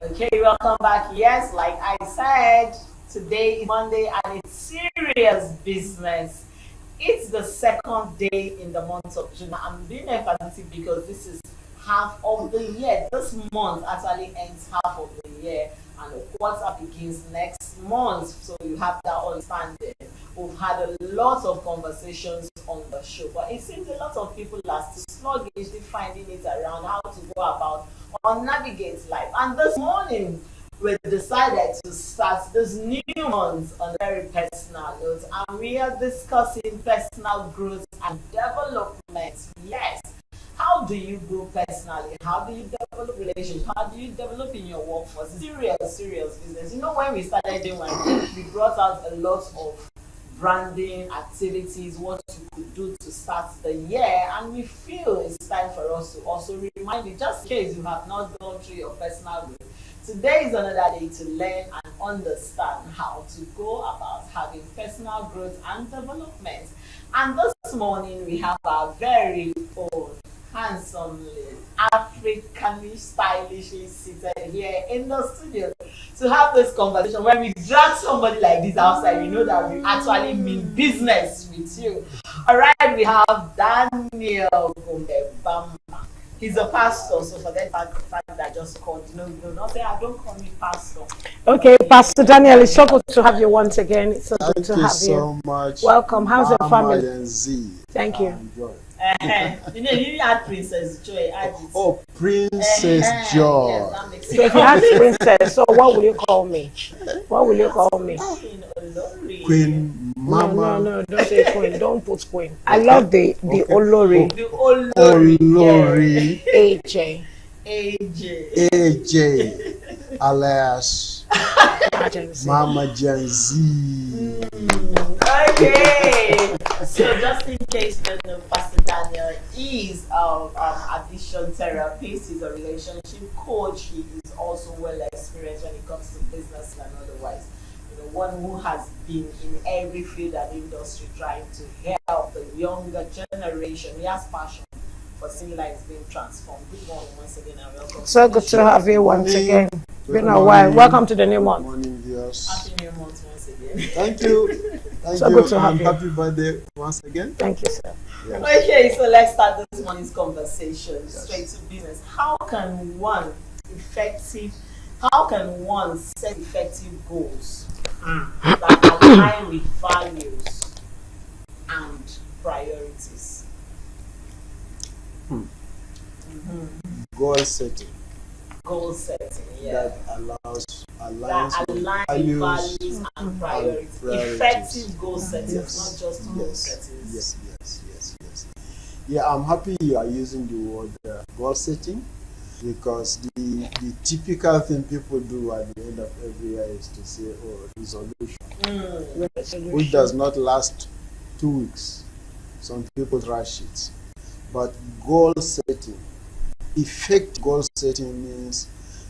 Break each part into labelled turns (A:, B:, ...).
A: Okay, welcome back. Yes, like I said, today is Monday and it's serious business. It's the second day in the month of June. I'm being emphatic because this is half of the year. This month actually ends half of the year and the quarter begins next month. So you have that understanding. We've had a lot of conversations on the show, but it seems a lot of people are still sluggishly finding it around how to go about or navigate life. And this morning, we decided to start this new month on a very personal note, and we are discussing personal growth and development. Yes, how do you grow personally? How do you develop relationships? How do you develop in your workforce? Serious business. You know, when we started doing one, we brought out a lot of branding activities, what you could do to start the year, and we feel it's time for us to also remind you, just in case you have not gone through your personal growth. Today is another day to learn and understand how to go about having personal growth and development. And this morning we have our very own handsomely, Africanly, stylishly seated here in the studio to have this conversation. When we drag somebody like this outside, we know that we actually mean business with you. All right, we have Daniel Gombe. He's a pastor, so for that fact that I just called, don't say, I don't call me pastor.
B: Okay, Pastor Daniel, it's so good to have you once again. It's so good to have you.
C: Thank you so much.
B: Welcome. How's your family?
C: And Z.
B: Thank you.
A: You know, you had Princess Joy.
C: Oh, Princess Joy.
A: Yes, that makes
B: So if
A: sense.
B: you ask Princess, so what will you call me? What will you call me?
A: Queen Olori.
C: Queen Mama.
B: No, don't say Queen. Don't put Queen. I love the Olori.
A: The Olori.
C: Olori.
B: AJ.
A: AJ.
C: AJ. Alias
B: Emergency.
C: Mama Gen Z.
A: Okay. So just in case you don't know, Pastor Daniel is addiction therapist. He's a relationship coach. He is also well experienced when it comes to business and otherwise. You know, one who has been in every field and industry trying to help the younger generation. He has passion for seeing lives being transformed. Good morning once again and welcome.
B: So good to have you once again.
C: Good
B: Been a while. Welcome to the new
C: Good
B: month.
C: morning, viewers.
A: Happy New Month once again.
C: Thank you. Thank
B: So
C: you.
B: good to have
C: And
B: you.
C: happy birthday once again.
B: Thank you, sir.
A: Okay, so let's start this morning's conversation straight to business. How can one set effective goals that align with values and priorities?
C: Goal setting
A: Goal setting, yeah.
C: that aligns
A: That
C: with
A: align with values and priorities.
C: priorities.
A: Effective goal settings,
C: Yes.
A: not just goal
C: Yes,
A: settings.
C: yes. Yeah, I'm happy you are using the word goal setting, because the typical thing people do at the end of every year is to say, oh, resolution, which does not last 2 weeks. Some people rush it. But goal setting, effective goal setting means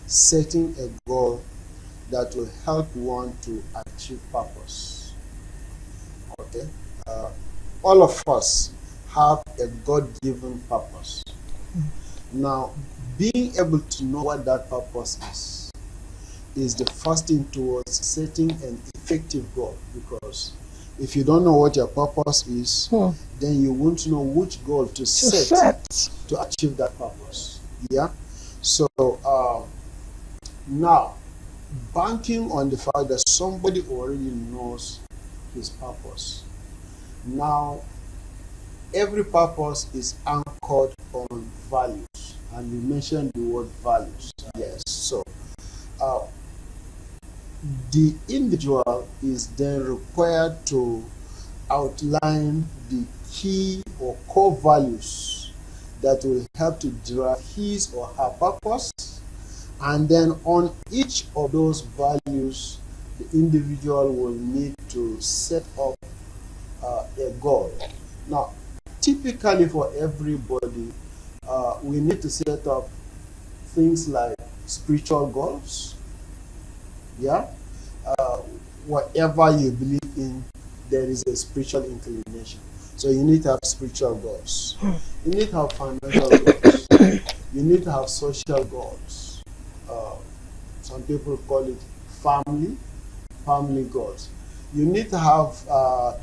C: setting a goal that will help one to achieve purpose. Okay? All of us have a God-given purpose. Now, being able to know what that purpose is the first thing towards setting an effective goal, because if you don't know what your purpose is, then you won't know which goal to set to achieve that purpose. Yeah? So, now, banking on the fact that somebody already knows his purpose. Now, every purpose is anchored on values, and we mentioned the word values. Yes. So, the individual is then required to outline the key or core values that will help to drive his or her purpose, and then on each of those values, the individual will need to set up a goal. Now, typically for everybody, we need to set up things like spiritual goals. Yeah, whatever you believe in, there is a spiritual inclination. So you need to have spiritual goals. You need to have financial goals. You need to have social goals. Some people call it family goals. You need to have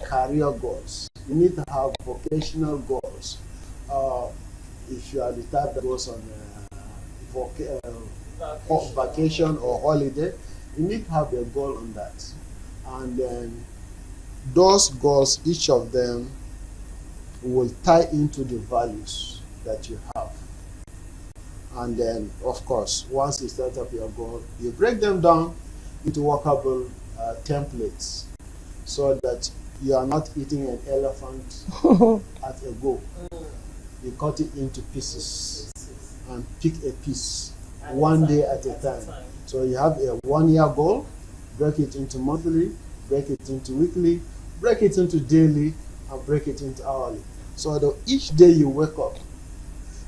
C: career goals. You need to have vocational goals. If you are the type that goes on vacation or holiday, you need to have a goal on that. And then those goals, each of them will tie into the values that you have. And then, of course, once you set up your goal, you break them down into workable templates so that you are not eating an elephant at a go. You cut it into pieces and pick a piece one day at a time. So you have a 1 year goal, break it into monthly, break it into weekly, break it into daily, and break it into hourly. So that each day you wake up,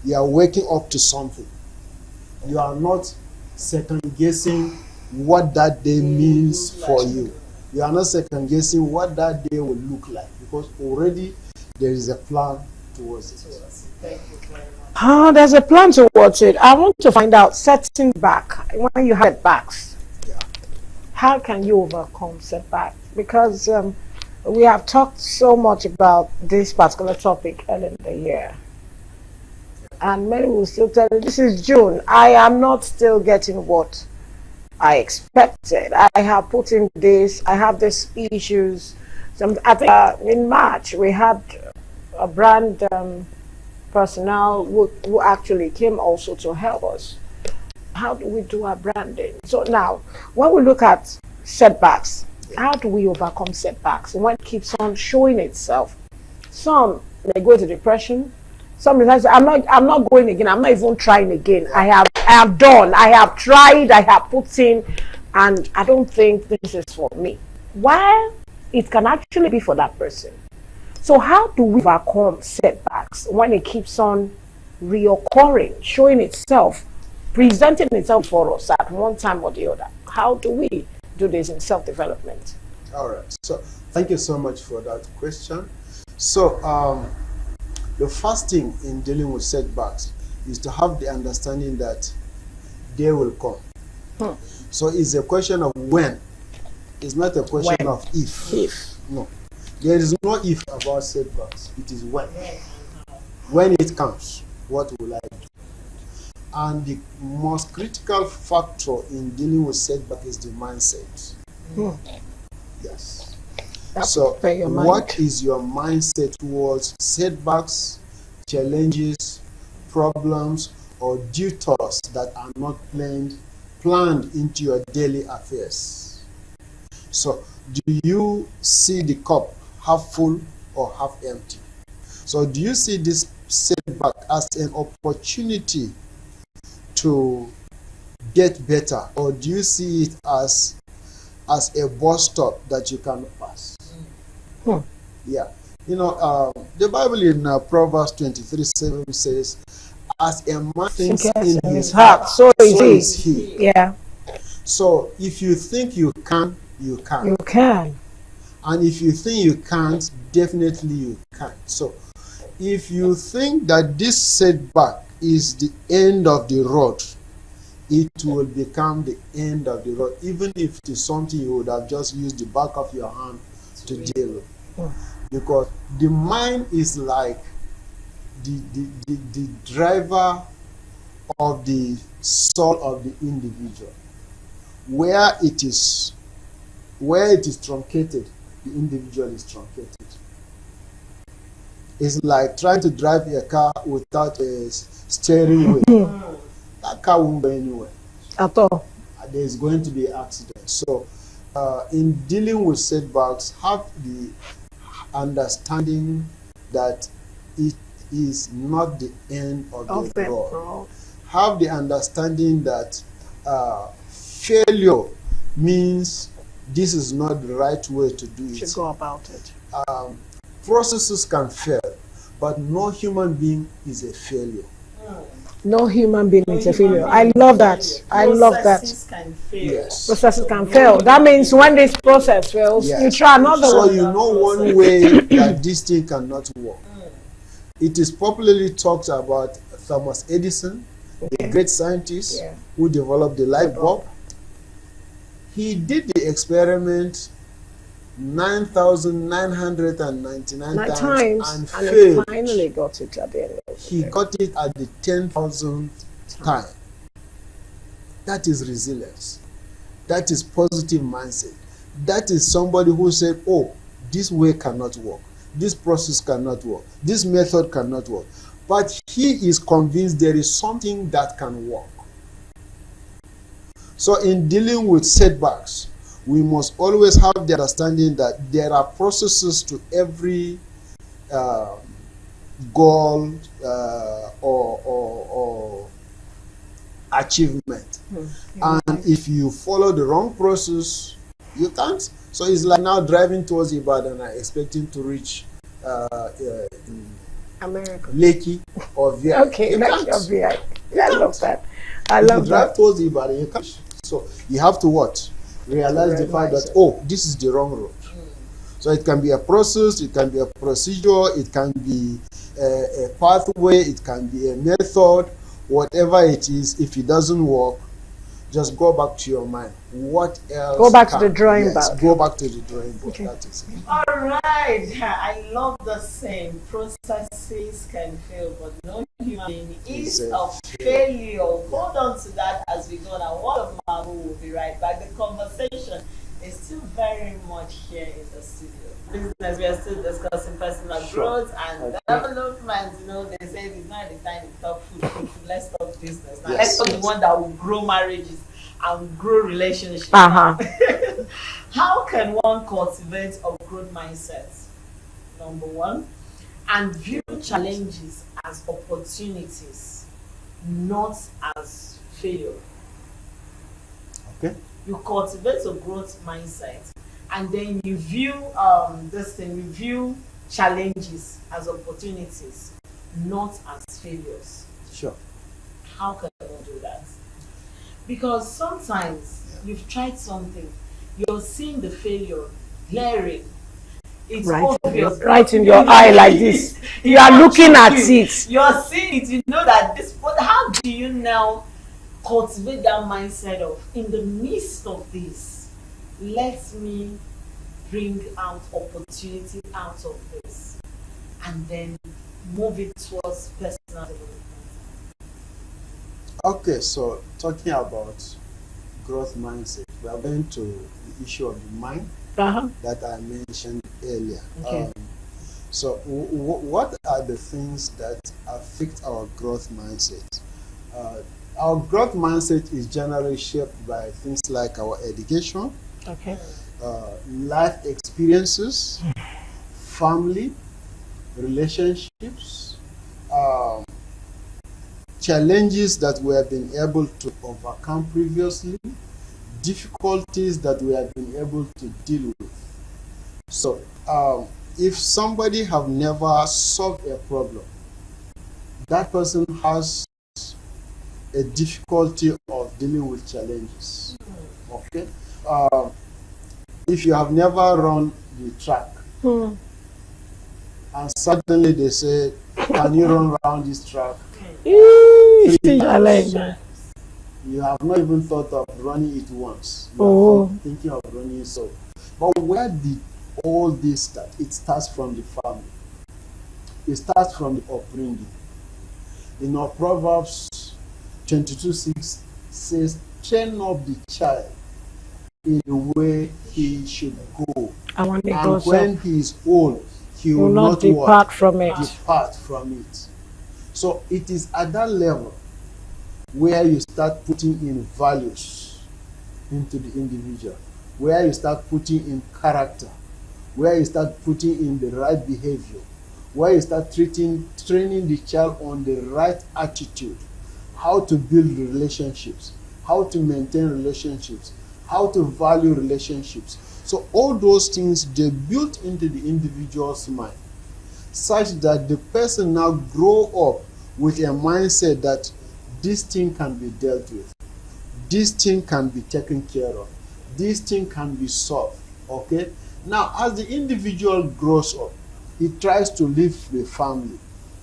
C: you are waking up to something. You are not second guessing what that day means for you. You are not second guessing what that day will look like, because already there is a plan towards it.
A: Thank you very much.
B: There's a plan towards it. I want to find out, setting back, when you have setbacks,
C: Yeah.
B: how can you overcome setbacks? Because we have talked so much about this particular topic early in the year. And many will still tell you, this is June. I am not still getting what I expected. I have put in this, I have these issues. I think in March we had a brand personnel who actually came also to help us. How do we do our branding? So now, when we look at setbacks, how do we overcome setbacks? When it keeps on showing itself, some may go to depression. Some realize I'm not going again. I'm not even trying again. I have done. I have tried. I have put in, and I don't think this is for me. While it can actually be for that person. So how do we overcome setbacks when it keeps on reoccurring, showing itself, presenting itself for us at one time or the other? How do we do this in self-development?
C: All right. So thank you so much for that question. So the first thing in dealing with setbacks is to have the understanding that they will come. So it's a question of when. It's not a question
B: When.
C: of if.
B: If.
C: No. There is no if about setbacks. It is when. When it comes, what will I do? And the most critical factor in dealing with setback is the mindset. Yes. So
B: Prepare your mind.
C: what is your mindset towards setbacks, challenges, problems, or detours that are not planned into your daily affairs? So do you see the cup half full or half empty? So do you see this setback as an opportunity to get better, or do you see it as a bus stop that you cannot pass? Yeah. You know, the Bible in Proverbs 23:7 says, as a man thinks in his heart,
B: so
C: so
B: is
C: is he.
B: Yeah,
C: So if you think you can, you can.
B: you can.
C: And if you think you can't, definitely you can't. So if you think that this setback is the end of the road, it will become the end of the road, even if it is something you would have just used the back of your hand to deal with. Because the mind is like the driver of the soul of the individual. Where it is truncated, the individual is truncated. It's like trying to drive a car without a steering wheel. That car won't go anywhere.
B: At all.
C: There's going to be an accident. So in dealing with setbacks, have the understanding that it is not the end of the road. Have the understanding that failure means this is not the right way to do it.
B: Should go about it.
C: Processes can fail, but no human being is a failure.
B: No human being is a failure. I love that. I love that.
A: Processes can fail.
C: Yes.
B: Processes can fail. That means when this process fails,
C: Yes.
B: you try another
C: So
B: one.
C: you know one way that this thing cannot work. It is popularly talked about Thomas Edison, the great scientist
B: Yeah.
C: who developed the light bulb. He did the experiment 9,999
B: 9
C: times
B: times,
C: and
B: and he
C: failed.
B: finally got it at the end of the
C: He
B: day.
C: got it at the 10,000th time. That is resilience. That is positive mindset. That is somebody who said, oh, this way cannot work. This process cannot work. This method cannot work. But he is convinced there is something that can work. So in dealing with setbacks, we must always have the understanding that there are processes to every goal or achievement. And if you follow the wrong process, you can't. So it's like now driving towards Ibadan and expecting to reach
B: America.
C: Lekki or VI.
B: Okay,
C: You
B: that's
C: can't.
B: your VI. I love that. I
C: If you
B: love
C: drive
B: that.
C: towards Ibadan, you can't. So you have to what? Realize the fact that, oh, this is the wrong road. So it can be a process, it can be a procedure, it can be a pathway, it can be a method, whatever it is. If it doesn't work, just go back to your mind. What else?
B: Go back to the drawing board.
C: Go back to the drawing board.
B: Okay.
C: That is it.
A: All right, I love the saying. Processes can fail, but no human being is a failure. Hold on to that as we go on. What of Mamu will be right back. The conversation is still very much here in the studio. Business, we are still discussing personal growth and development. You know, they say it's not the time to talk food. Let's talk business. Now, let's talk the one that will grow marriages and grow relationships. How can one cultivate a growth mindset? Number one, and view challenges as opportunities, not as failure.
C: Okay.
A: You cultivate a growth mindset, and then you view you view challenges as opportunities, not as failures.
C: Sure.
A: How can one do that? Because sometimes you've tried something, you're seeing the failure glaring. It's obvious.
B: Right in your eye like this. You are looking at it.
A: You're seeing it, you know that this, but how do you now cultivate that mindset of, in the midst of this, let me bring out opportunity out of this, and then move it towards personal development?
C: Okay, so talking about growth mindset, we are going to the issue of the mind that I mentioned earlier.
B: Okay.
C: So what are the things that affect our growth mindset? Our growth mindset is generally shaped by things like our education, life experiences, family, relationships, challenges that we have been able to overcome previously, difficulties that we have been able to deal with. So if somebody have never solved a problem, that person has a difficulty of dealing with challenges. Okay. If you have never run the track, and suddenly they say, can you run around this track? You have not even thought of running it once. You are thinking of running it. So, but where did all this start? It starts from the family. It starts from the upbringing. In our Proverbs 22:6 says, train up the child in the way he should go. And when he is old, he will not
B: depart from it.
C: Depart from it. So it is at that level where you start putting in values into the individual, where you start putting in character, where you start putting in the right behavior, where you start training the child on the right attitude, how to build relationships, how to maintain relationships, how to value relationships. So all those things, they built into the individual's mind, such that the person now grow up with a mindset that this thing can be dealt with, this thing can be taken care of, this thing can be solved. Okay. Now, as the individual grows up, he tries to live with family.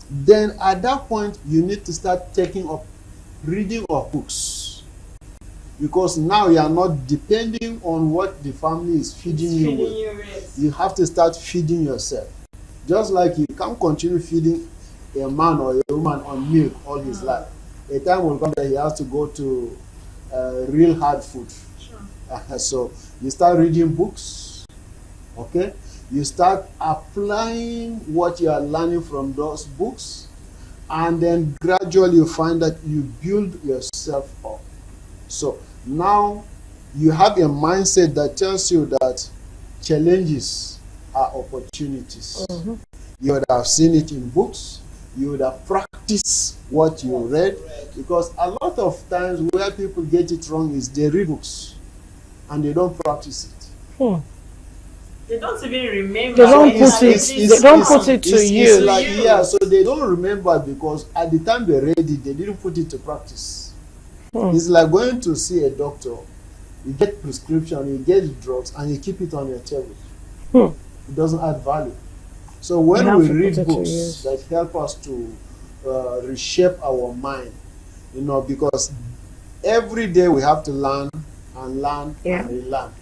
C: Then at that point, you need to start taking up reading of books. because now you are not depending on what the family is feeding you with. You have to start feeding yourself. Just like you can't continue feeding a man or a woman on milk all his life. A time will come that he has to go to real hard food. Sure. So you start reading books, okay? You start applying what you are learning from those books, and then gradually you find that you build yourself up. So now you have a mindset that tells you that challenges are opportunities. Mm-hmm. You would have seen it in books, you would have practiced what you read, because a lot of times where people get it wrong is they read books and they don't practice it.
A: They don't even remember.
B: They don't put it to use.
C: Like, yeah, so they don't remember because at the time they read it, they didn't put it to practice. It's like going to see a doctor. You get prescription, you get drugs, and you keep it on your table. It doesn't add value. So when we read books that help us to reshape our mind, you know, because every day we have to learn and learn and relearn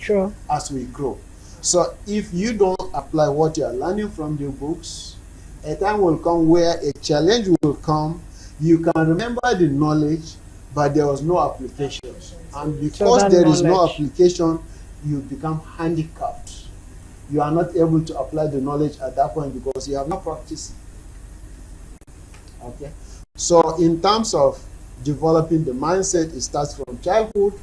C: as we grow. So if you don't apply what you are learning from the books, a time will come where a challenge will come. You can remember the knowledge, but there was no application. And because there is no application, you become handicapped. You are not able to apply the knowledge at that point because you have not practiced it. Okay? So in terms of developing the mindset, it starts from childhood.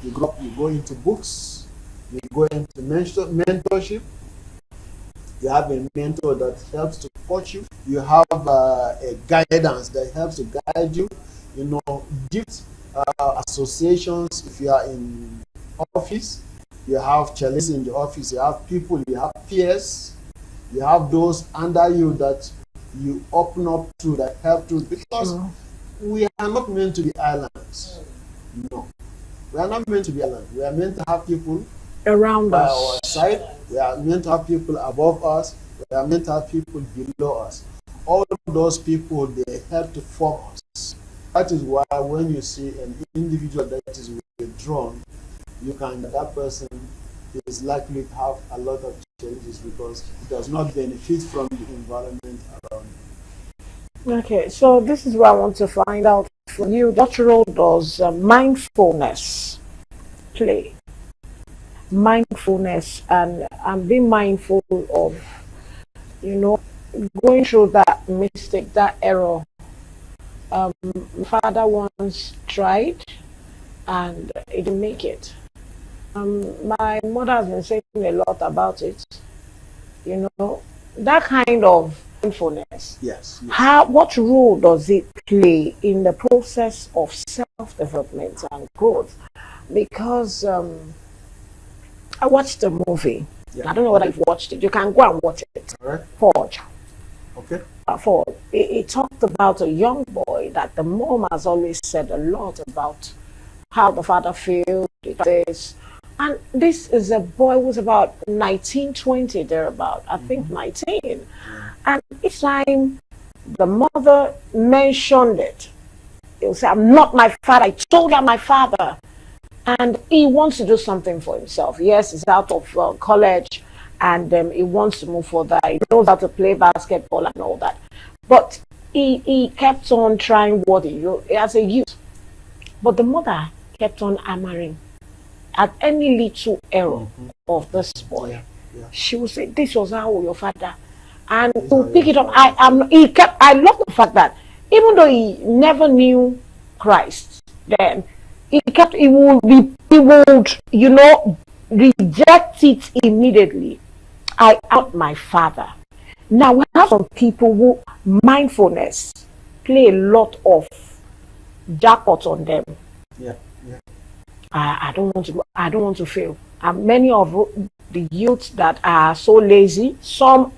C: You grow up, you go into books, you go into mentorship. You have a mentor that helps to coach you. You have a guidance that helps to guide you. You know, different associations. If you are in office, you have challenges in the office. You have people. You have peers. You have those under you that you open up to, that help to. Because we are not meant to be islands. No, we are not meant to be islands. We are meant to have people
B: around
C: by
B: us.
C: our side. We are meant to have people above us. We are meant to have people below us. All those people, they help to form us. That is why when you see an individual that is withdrawn, that person is likely to have a lot of challenges because it does not benefit from the environment around it.
B: Okay, so this is what I want to find out from you. What role does mindfulness play? Mindfulness and being mindful of, you know, going through that mistake, that error. My father once tried and he didn't make it. My mother has been saying a lot about it. You know, that kind of mindfulness.
C: Yes.
B: What role does it play in the process of self-development and growth? Because I watched a movie. I don't know whether you've watched it. You can go and watch it.
C: All right.
B: Forge.
C: Okay.
B: Forge. It talked about a young boy that the mom has always said a lot about how the father feels. This. And this is a boy who's about 19, 20, thereabout. I think 19. And each time the mother mentioned it, he will say, "I'm not my father. I told her my father." And he wants to do something for himself. Yes, he's out of college and he wants to move further. He knows how to play basketball and all that. But he kept on trying what he knew as a youth. But the mother kept on hammering at any little error of this boy. She would say, "This was how your father." And to pick it up, I love the fact that even though he never knew Christ then, he would, you know, reject it immediately. I am my father. Now we have some people who mindfulness play a lot of jackpot on them. I don't want to fail. And many of the youths that are so lazy,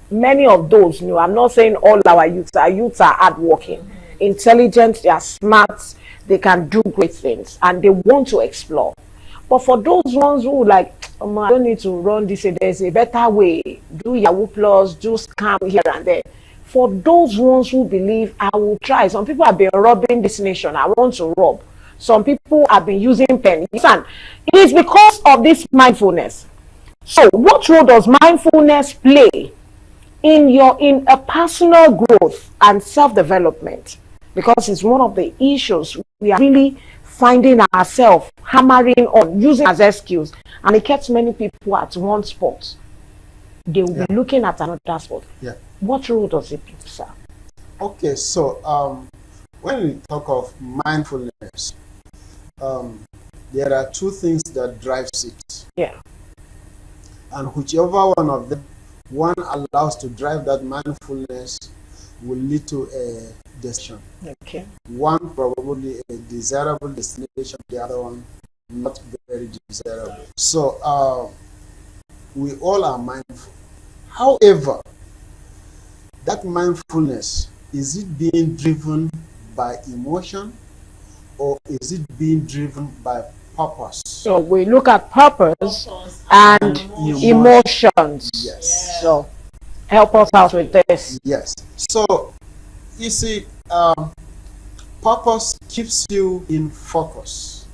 B: many of those, you know, I'm not saying all our youths are hardworking, intelligent, they are smart, they can do great things and they want to explore. But for those ones who like, I don't need to run this, there's a better way, do Yahoo Plus, do scam here and there. For those ones who believe, I will try. Some people have been robbing this nation, I want to rob. Some people have been using pennies, and it is because of this mindfulness. So, what role does mindfulness play in a personal growth and self-development? Because it's one of the issues we are really finding ourselves hammering on, using as excuse, and it keeps many people at one spot. They will be looking at another spot.
C: Yeah.
B: What role does it play, sir?
C: Okay, so when we talk of mindfulness, there are two things that drives it,
B: Yeah.
C: and whichever one of them one allows to drive that mindfulness will lead to a destination.
B: Okay.
C: One probably a desirable destination, the other one not very desirable. So we all are mindful. However, that mindfulness, is it being driven by emotion or is it being driven by purpose?
B: So we look at purpose
A: Purpose
B: and
A: emotion.
B: emotions.
C: Yes.
B: So help us out with this.
C: Yes. So you see, purpose keeps you in focus.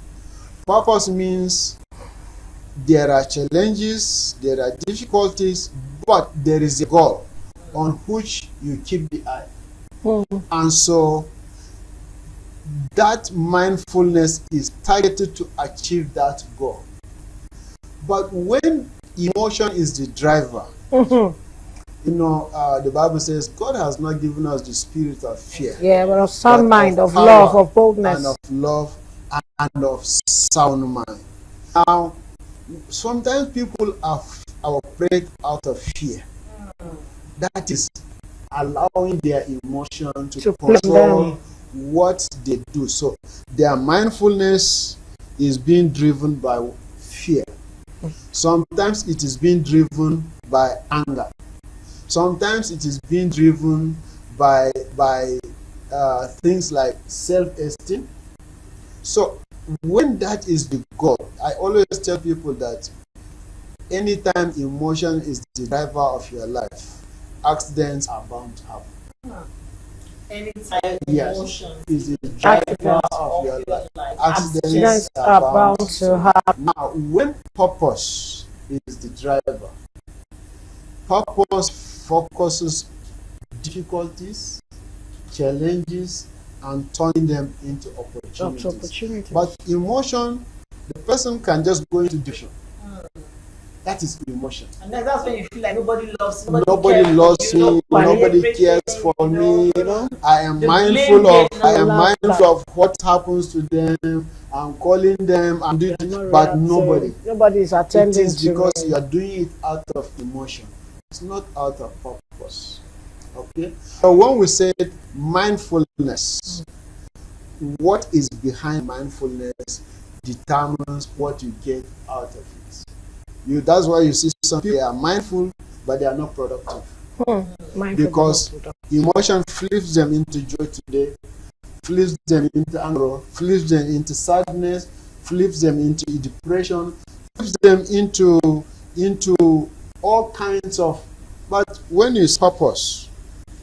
C: Purpose means there are challenges, there are difficulties, but there is a goal on which you keep the eye. And so that mindfulness is targeted to achieve that goal. But when emotion is the driver, the Bible says God has not given us the spirit of fear.
B: Yeah, but of sound
C: but
B: mind, of
C: power
B: love, of boldness.
C: and of love and of sound mind. Now, sometimes people operate out of fear. That is allowing their emotion to control what they do. So their mindfulness is being driven by fear. Sometimes it is being driven by anger. Sometimes it is being driven by things like self-esteem. So when that is the goal, I always tell people that anytime emotion is the driver of your life, accidents are bound to happen.
A: Anytime
C: Yes,
A: emotion
C: is the driver of your life. Accidents are bound to happen. Now, when purpose is the driver, purpose focuses difficulties, challenges, and turning them into opportunities. But emotion, the person can just go into depression. That is emotion.
A: And then that's when you feel like nobody loves you.
C: Nobody loves me. Nobody cares for me. I am mindful of what happens to them. I'm calling them. I'm doing it, but nobody
B: is attending.
C: It is because you are doing it out of emotion. It's not out of purpose. Okay. So when we say mindfulness, what is behind mindfulness determines what you get out of it. That's why you see some people are mindful, but they are not productive. Because emotion flips them into joy today, flips them into anger, flips them into sadness, flips them into depression, flips them into all kinds of. But when you purpose,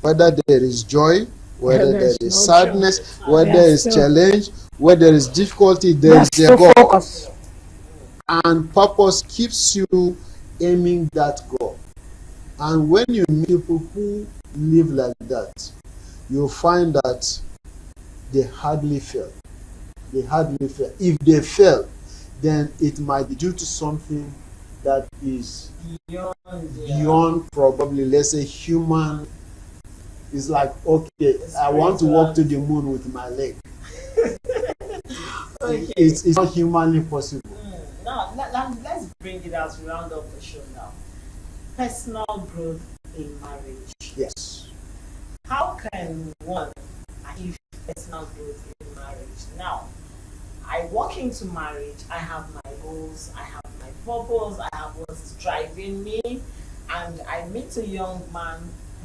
C: whether there is joy, whether there is sadness, whether there is challenge, whether there is difficulty, there is a goal. And purpose keeps you aiming that goal. And when you meet people who live like that, you'll find that they hardly fail. They hardly fail. If they fail, then it might be due to something that is beyond probably, let's say, human. It's like, okay, I want to walk to the moon with my leg. Okay. It's not humanly possible.
A: Now, let's bring it out to round up the show now. Personal growth in marriage.
C: Yes.
A: How can one achieve personal growth in marriage? Now, I walk into marriage, I have my goals, I have my purpose, I have what is driving me, and I meet a young man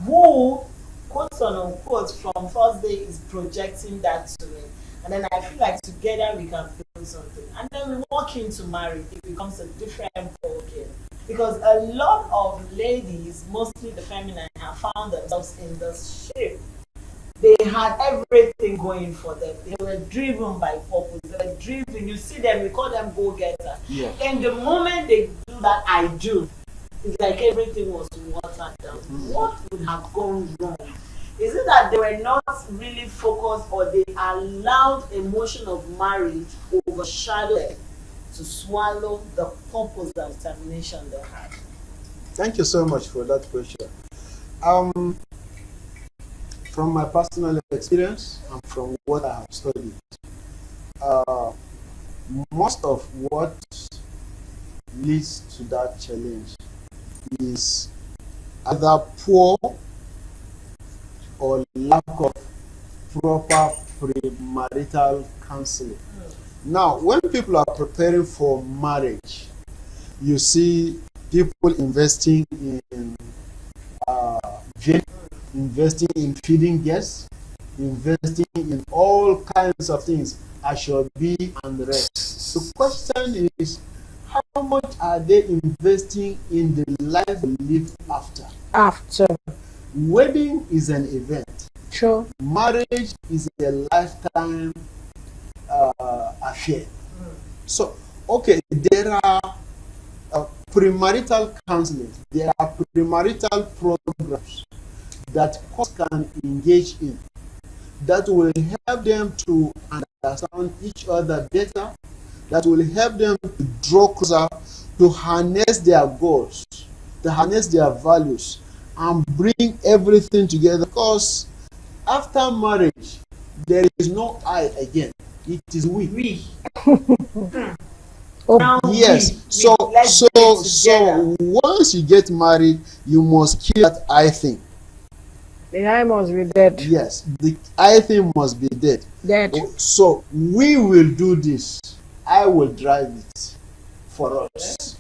A: who, quote unquote, from first day is projecting that to me. And then I feel like together we can build something. And then we walk into marriage, it becomes a different ballgame. Because a lot of ladies, mostly the feminine, have found themselves in this shape. They had everything going for them. They were driven by purpose. They were driven. You see them, we call them go-getters.
C: Yeah.
A: And the moment they do that, I do, it's like everything was watered down. What would have gone wrong? Is it that they were not really focused, or they allowed emotion of marriage overshadow them to swallow the purpose and determination they had?
C: Thank you so much for that question. From my personal experience and from what I have studied, most of what leads to that challenge is either poor or lack of proper premarital counseling. Now, when people are preparing for marriage, you see people investing in investing in feeding guests, investing in all kinds of things, Ashobi and the rest. The question is, how much are they investing in the life they live after?
B: After.
C: Wedding is an event.
B: Sure.
C: Marriage is a lifetime affair. So, okay, there are premarital counseling, there are premarital programs that couples can engage in that will help them to understand each other better, that will help them to draw closer, to harness their goals, to harness their values, and bring everything together. Because after marriage, there is no I again. It is we.
A: We.
B: Oh,
A: Now
C: Yes.
A: we,
C: So
A: let's get together.
C: once you get married, you must kill that I thing.
B: the I must be dead.
C: Yes, the I thing must be dead.
B: Dead.
C: So we will do this. I will drive it for us.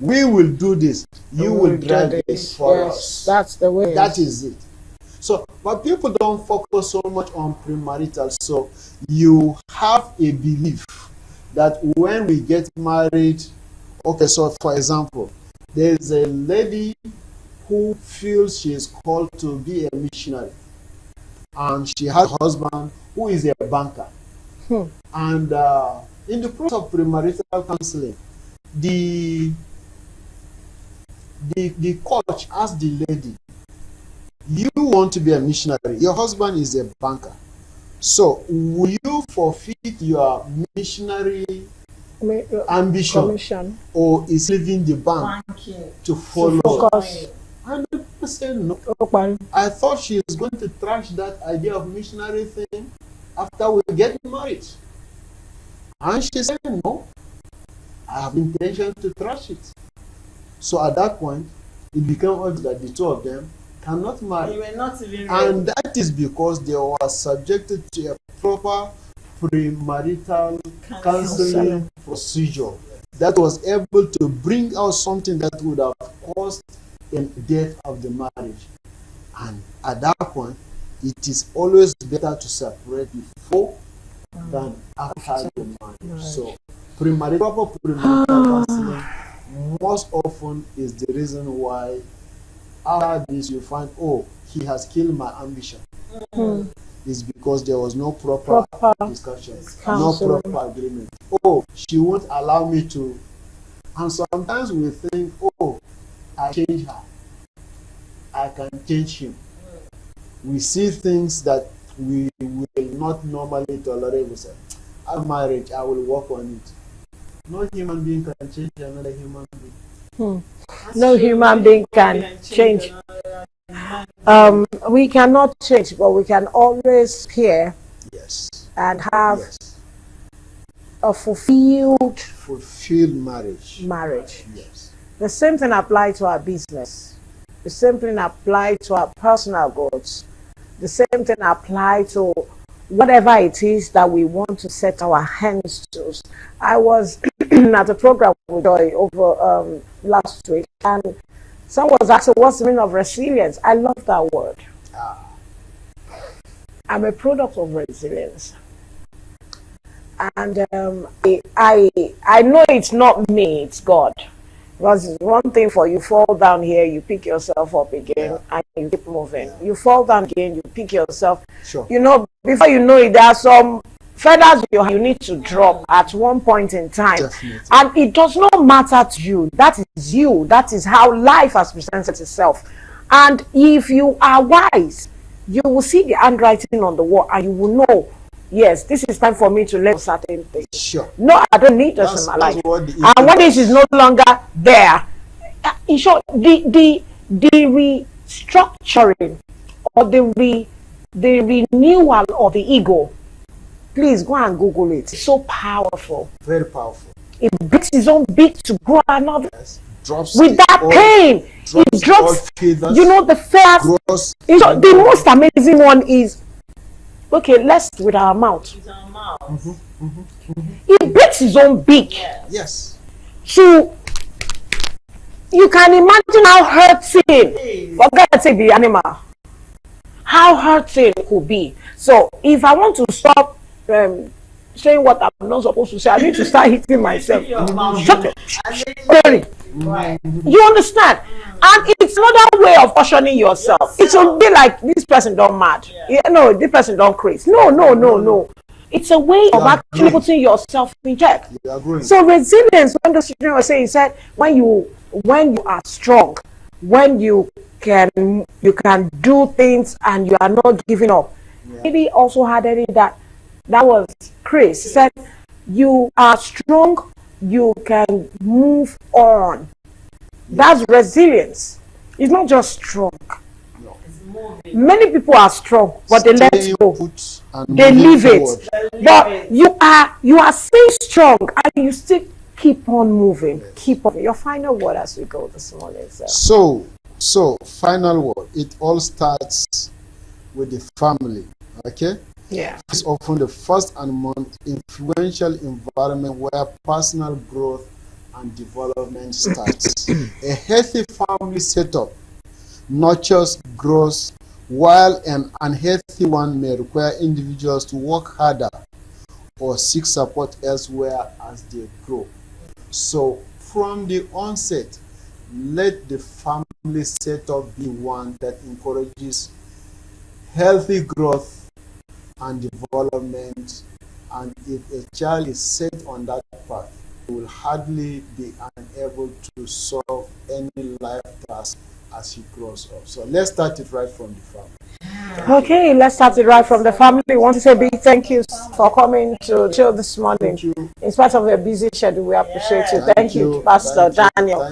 C: We will do this. You will drive it for
B: Yes,
C: us.
B: that's the way.
C: That is it. So, but people don't focus so much on premarital. So you have a belief that when we get married, okay, so for example, there's a lady who feels she is called to be a missionary, and she has a husband who is a banker. And in the process of premarital counseling, the coach asked the lady, you want to be a missionary, your husband is a banker, so will you forfeit your missionary ambition,
B: Commission.
C: or is leaving the bank
A: Banking.
C: to follow?
B: Focus.
C: And the person said no.
B: Open.
C: I thought she is going to trash that idea of missionary thing after we get married. And she said no, I have intention to trash it. So at that point, it became obvious that the two of them cannot marry.
A: You were not even ready.
C: And that is because they were subjected to a proper premarital counseling procedure that was able to bring out something that would have caused the death of the marriage. And at that point, it is always better to separate before than after the marriage. So proper premarital counseling most often is the reason why after this you find, oh, he has killed my ambition. Is because there was no proper discussion, no
B: Counseling.
C: proper agreement. Oh, she won't allow me to. And sometimes we think, oh, I change her, I can change him. We see things that we will not normally tolerate. We say, after marriage, I will work on it. No human being can change another human being.
B: No human being can change. We cannot change, but we can always care
C: Yes.
B: and have
C: Yes.
B: a fulfilled
C: Fulfilled marriage.
B: marriage.
C: Yes.
B: The same thing applies to our business. The same thing applies to our personal goals. The same thing applies to whatever it is that we want to set our hands to. I was at a program with Joy over last week, and someone was asking, what's the meaning of resilience? I love that word. I'm a product of resilience. And I know it's not me, it's God. Because it's one thing for you fall down here, you pick yourself up again, and you keep moving. You fall down again, you pick yourself.
C: Sure.
B: You know, before you know it, there are some feathers you need to drop at one point in time.
C: Definitely.
B: And it does not matter to you. That is you. That is how life has presented itself. And if you are wise, you will see the handwriting on the wall and you will know, yes, this is time for me to learn certain things.
C: Sure.
B: No, I don't need this in my life.
C: And
B: when this is no longer there, in short, the restructuring or the renewal of the ego, please go and Google it. It's so powerful.
C: Very powerful.
B: It breaks its own beak to grow another.
C: Yes. Drops
B: with that pain, it drops. You know, the first. The most amazing one is, okay, let's with our mouth.
A: With our mouth.
B: It breaks its own beak.
C: Yes.
B: So you can imagine how hurting. Forget to say the animal. How hurting it could be. So if I want to stop saying what I'm not supposed to say, I need to start hitting myself. Shut up. You understand? And it's another way of cautioning yourself. It will be like, this person don't mad. No, this person don't crazy. No. It's a way of actually putting yourself in check. So resilience, when the children were saying, he said, when you are strong, when you can do things and you are not giving up. Maybe also had any that was Chris. He said, you are strong, you can move on. That's resilience. It's not just strong.
C: No.
B: Many people are strong, but they let go. They leave it. But you are staying strong and you still keep on moving. Yes. Keep on. Your final word as we go this morning, sir.
C: So final word. It all starts with the family. Okay?
B: Yeah.
C: It's often the first and most influential environment where personal growth and development starts. A healthy family setup nurtures growth, while an unhealthy one may require individuals to work harder or seek support elsewhere as they grow. So from the onset, let the family setup be one that encourages healthy growth and development, and if a child is set on that path, he will hardly be unable to solve any life task as he grows up. So let's start it right from the family.
B: Okay, let's start it right from the family. We want to say a big thank you for coming to chill this morning.
C: Thank you.
B: In spite of your busy schedule, we appreciate you. Thank you, Pastor Daniel.